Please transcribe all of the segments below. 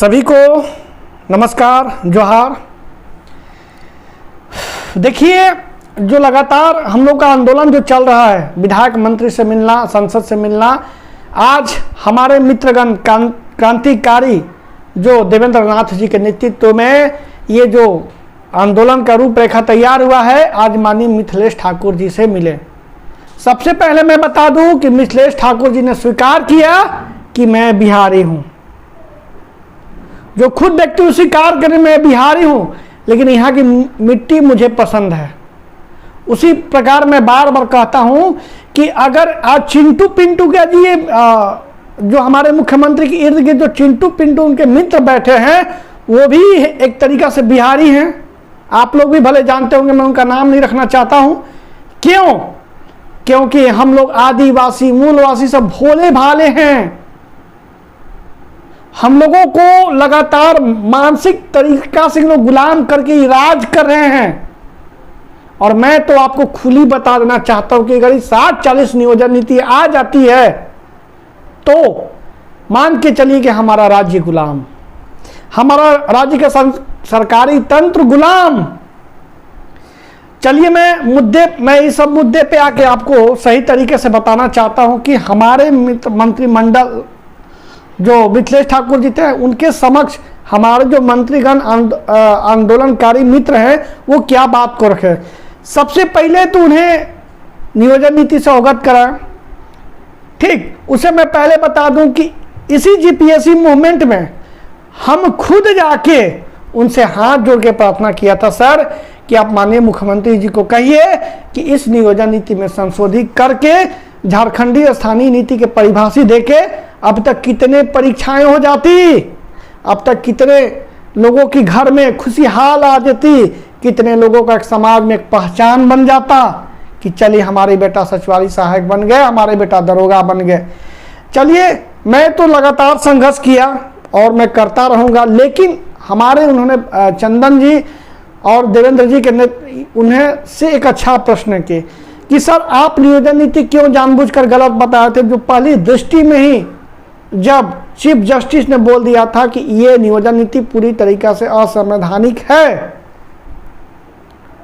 सभी को नमस्कार, जोहार। देखिए, जो लगातार हम लोग का आंदोलन जो चल रहा है, विधायक मंत्री से मिलना, संसद से मिलना, आज हमारे मित्रगण क्रांतिकारी जो देवेंद्र नाथ जी के नेतृत्व में ये जो आंदोलन का रूपरेखा तैयार हुआ है, आज माननीय मिथिलेश ठाकुर जी से मिले। सबसे पहले मैं बता दूं कि मिथिलेश ठाकुर जी ने स्वीकार किया कि मैं बिहारी हूं। जो खुद व्यक्ति स्वीकार करें मैं बिहारी हूं, लेकिन यहाँ की मिट्टी मुझे पसंद है। उसी प्रकार मैं बार बार कहता हूं कि अगर आज चिंटू पिंटू के जी ये जो हमारे मुख्यमंत्री के इर्द गिर्द जो चिंटू पिंटू उनके मित्र बैठे हैं, वो भी एक तरीका से बिहारी हैं। आप लोग भी भले जानते होंगे, मैं उनका नाम नहीं रखना चाहता हूं। क्यों? क्योंकि हम लोग आदिवासी मूलवासी सब भोले भाले हैं। हम लोगों को लगातार मानसिक तरीका से लोग गुलाम करके राज कर रहे हैं। और मैं तो आपको खुली बता देना चाहता हूं कि अगर 60-40 नियोजन नीति आ जाती है तो मान के चलिए कि हमारा राज्य गुलाम, हमारा राज्य का सरकारी तंत्र गुलाम। चलिए मैं इस सब मुद्दे पे आके आपको सही तरीके से बताना चाहता हूं कि हमारे मंत्रिमंडल जो मिथिलेश ठाकुर जी थे, उनके समक्ष हमारे जो मंत्रीगण आंदोलनकारी मित्र हैं वो क्या बात को रखे। सबसे पहले तो उन्हें नियोजन नीति से अवगत कराएं। ठीक, उसे मैं पहले बता दूं कि इसी जीपीएससी मूवमेंट में हम खुद जाके उनसे हाथ जोड़ के प्रार्थना किया था, सर कि आप माननीय मुख्यमंत्री जी को कहिए कि इस नियोजन नीति में संशोधित करके झारखंडी स्थानीय नीति के परिभाषी देके अब तक कितने परीक्षाएं हो जाती, अब तक कितने लोगों की घर में खुशहाल आ जाती, कितने लोगों का एक समाज में एक पहचान बन जाता कि चलिए हमारे बेटा सचिवालय सहायक बन गए, हमारे बेटा दरोगा बन गए। चलिए, मैं तो लगातार संघर्ष किया और मैं करता रहूँगा, लेकिन हमारे उन्होंने चंदन जी और देवेंद्र जी के उन्हें से एक अच्छा प्रश्न किए कि सर आप नियोजन नीति क्यों जानबूझकर गलत बताए थे, जो पहली दृष्टि में ही जब चीफ जस्टिस ने बोल दिया था कि ये नियोजन नीति पूरी तरीका से असंवैधानिक है,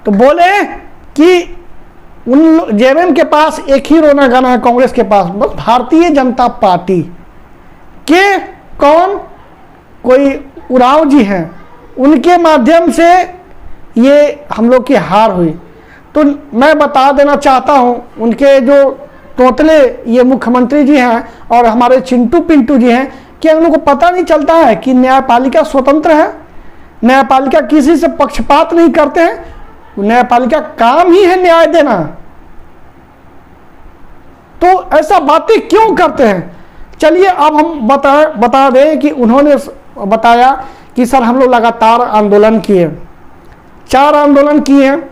तो बोले कि उन जेएमएम के पास एक ही रोना गाना है, कांग्रेस के पास बस भारतीय जनता पार्टी के कोई उराव जी हैं, उनके माध्यम से ये हम लोग की हार हुई। तो मैं बता देना चाहता हूं, उनके जो तोतले ये मुख्यमंत्री जी हैं और हमारे चिंटू पिंटू जी हैं, क्या उन लोगों को पता नहीं चलता है कि न्यायपालिका स्वतंत्र है, न्यायपालिका किसी से पक्षपात नहीं करते हैं, न्यायपालिका काम ही है न्याय देना। तो ऐसा बातें क्यों करते हैं? चलिए अब हम बता दें कि उन्होंने बताया कि सर हम लोग लगातार आंदोलन किए, 4 आंदोलन किए हैं।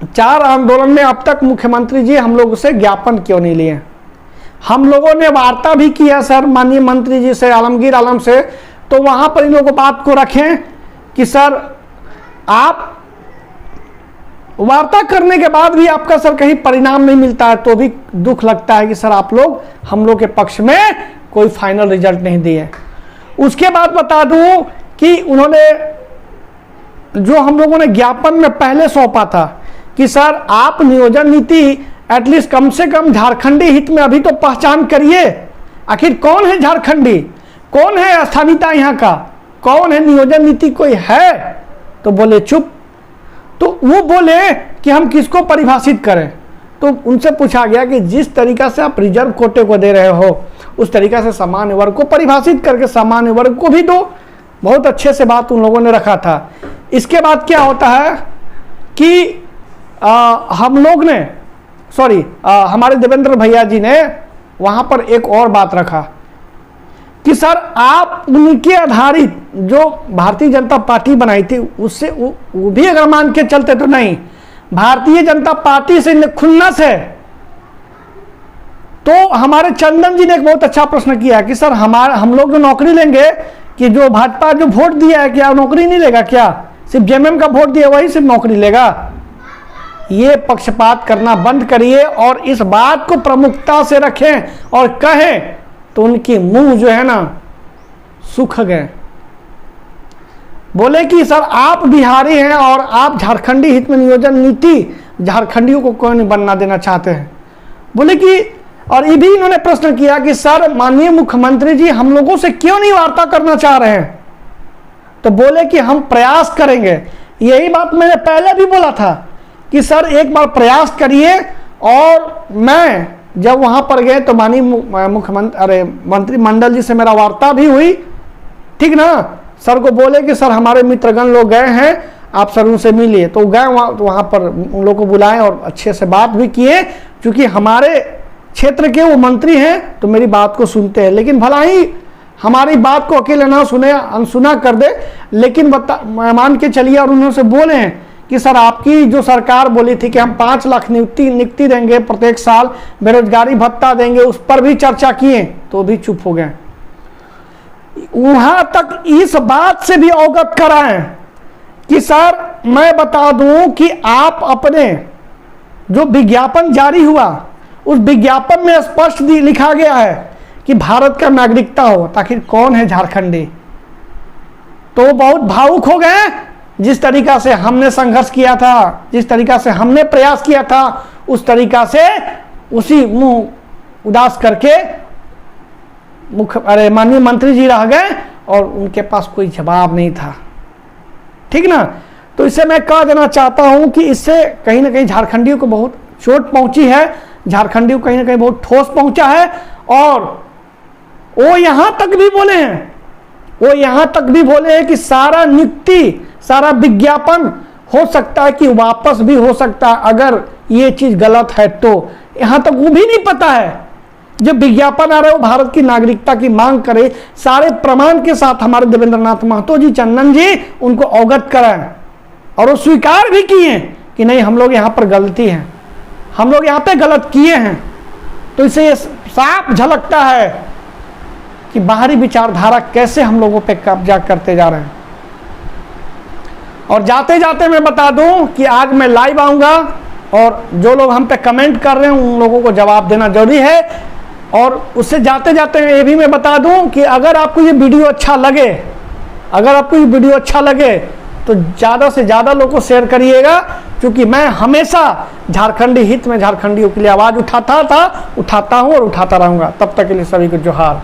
4 आंदोलन में अब तक मुख्यमंत्री जी हम लोग से ज्ञापन क्यों नहीं लिए? हम लोगों ने वार्ता भी किया सर माननीय मंत्री जी से, आलमगीर आलम से, तो वहां पर इन लोगों बात को रखें कि सर आप वार्ता करने के बाद भी आपका सर कहीं परिणाम नहीं मिलता है, तो भी दुख लगता है कि सर आप लोग हम लोग के पक्ष में कोई फाइनल रिजल्ट नहीं दिए। उसके बाद बता दूं कि उन्होंने जो हम लोगों ने ज्ञापन में पहले सौंपा था कि सर आप नियोजन नीति एटलीस्ट कम से कम झारखंडी हित में अभी तो पहचान करिए। आखिर कौन है झारखंडी, कौन है स्थानीयता यहाँ का, कौन है नियोजन नीति कोई है? तो बोले चुप। तो वो बोले कि हम किसको परिभाषित करें? तो उनसे पूछा गया कि जिस तरीका से आप रिजर्व कोटे को दे रहे हो उस तरीका से सामान्य वर्ग को परिभाषित करके सामान्य वर्ग को भी दो। बहुत अच्छे से बात उन लोगों ने रखा था। इसके बाद क्या होता है कि हम लोग ने हमारे देवेंद्र भैया जी ने वहां पर एक और बात रखा कि सर आप उनके आधारित जो भारतीय जनता पार्टी बनाई थी उससे वो भी अगर मान के चलते तो नहीं, भारतीय जनता पार्टी से खुन्नस है। तो हमारे चंदन जी ने एक बहुत अच्छा प्रश्न किया कि सर हम लोग जो नौकरी लेंगे कि जो भाजपा जो वोट दिया है क्या नौकरी नहीं लेगा क्या? सिर्फ जेएमएम का वोट दिया वही सिर्फ नौकरी लेगा? ये पक्षपात करना बंद करिए और इस बात को प्रमुखता से रखें और कहें तो उनके मुंह जो है ना सूख गए। बोले कि सर आप बिहारी हैं और आप झारखंडी हित में नियोजन नीति झारखंडियों को क्यों नहीं बनना देना चाहते हैं। बोले कि, और ये भी इन्होंने प्रश्न किया कि सर माननीय मुख्यमंत्री जी हम लोगों से क्यों नहीं वार्ता करना चाह रहे हैं। तो बोले कि हम प्रयास करेंगे। यही बात मैंने पहले भी बोला था कि सर एक बार प्रयास करिए। और मैं जब वहां पर गए तो माननीय मुख्यमंत्री मंत्रिमंडल जी से मेरा वार्ता भी हुई, ठीक ना। सर को बोले कि सर हमारे मित्रगण लोग गए हैं, आप सर उनसे मिलिए। तो गए वहाँ पर उन लोगों को बुलाएं और अच्छे से बात भी किए, क्योंकि हमारे क्षेत्र के वो मंत्री हैं तो मेरी बात को सुनते हैं। लेकिन भला ही हमारी बात को अकेले ना सुने, अनसुना कर दे, लेकिन मान के चलिए और उन्होंने बोले हैं कि सर आपकी जो सरकार बोली थी कि हम 5 लाख नियुक्ति देंगे प्रत्येक साल, बेरोजगारी भत्ता देंगे, उस पर भी चर्चा किए तो भी चुप हो गए। वहां तक इस बात से भी अवगत कराएं कि सर मैं बता दूं कि आप अपने जो विज्ञापन जारी हुआ उस विज्ञापन में स्पष्ट लिखा गया है कि भारत का नागरिकता हो, ताकि कौन है झारखंडी। तो बहुत भावुक हो गए। जिस तरीका से हमने संघर्ष किया था, जिस तरीका से हमने प्रयास किया था, उस तरीका से उसी मुंह उदास करके माननीय मंत्री जी रह गए और उनके पास कोई जवाब नहीं था, ठीक ना। तो इससे मैं कह देना चाहता हूं कि इससे कहीं ना कहीं झारखंडियों को बहुत चोट पहुंची है, झारखंडियों को कहीं ना कहीं बहुत ठोस पहुंचा है। और वो यहां तक भी बोले हैं, वो यहां तक भी बोले हैं कि सारा नियुक्ति, सारा विज्ञापन हो सकता है कि वापस भी हो सकता है अगर ये चीज गलत है तो। यहां तक वो भी नहीं पता है। जब विज्ञापन आ रहा है वो भारत की नागरिकता की मांग करे, सारे प्रमाण के साथ हमारे देवेंद्र नाथ महतो जी, चंदन जी उनको अवगत कराएं और वो स्वीकार भी किए कि नहीं हम लोग यहाँ पर गलती है, हम लोग यहाँ पे गलत किए हैं। तो इसे ये साफ झलकता है कि बाहरी विचारधारा कैसे हम लोगों पे कब्जा करते जा रहे हैं। और जाते जाते मैं बता दूं कि आज मैं लाइव आऊंगा और जो लोग हम पे कमेंट कर रहे हैं उन लोगों को जवाब देना जरूरी है। और उससे जाते जाते ये भी मैं बता दूं कि अगर आपको ये वीडियो अच्छा लगे, अगर आपको ये वीडियो अच्छा लगे तो ज़्यादा से ज़्यादा लोगों को शेयर करिएगा, क्योंकि मैं हमेशा झारखंडी हित में झारखंडियों के लिए आवाज़ उठाता हूं और उठाता रहूंगा। तब तक के लिए सभी को जोहार।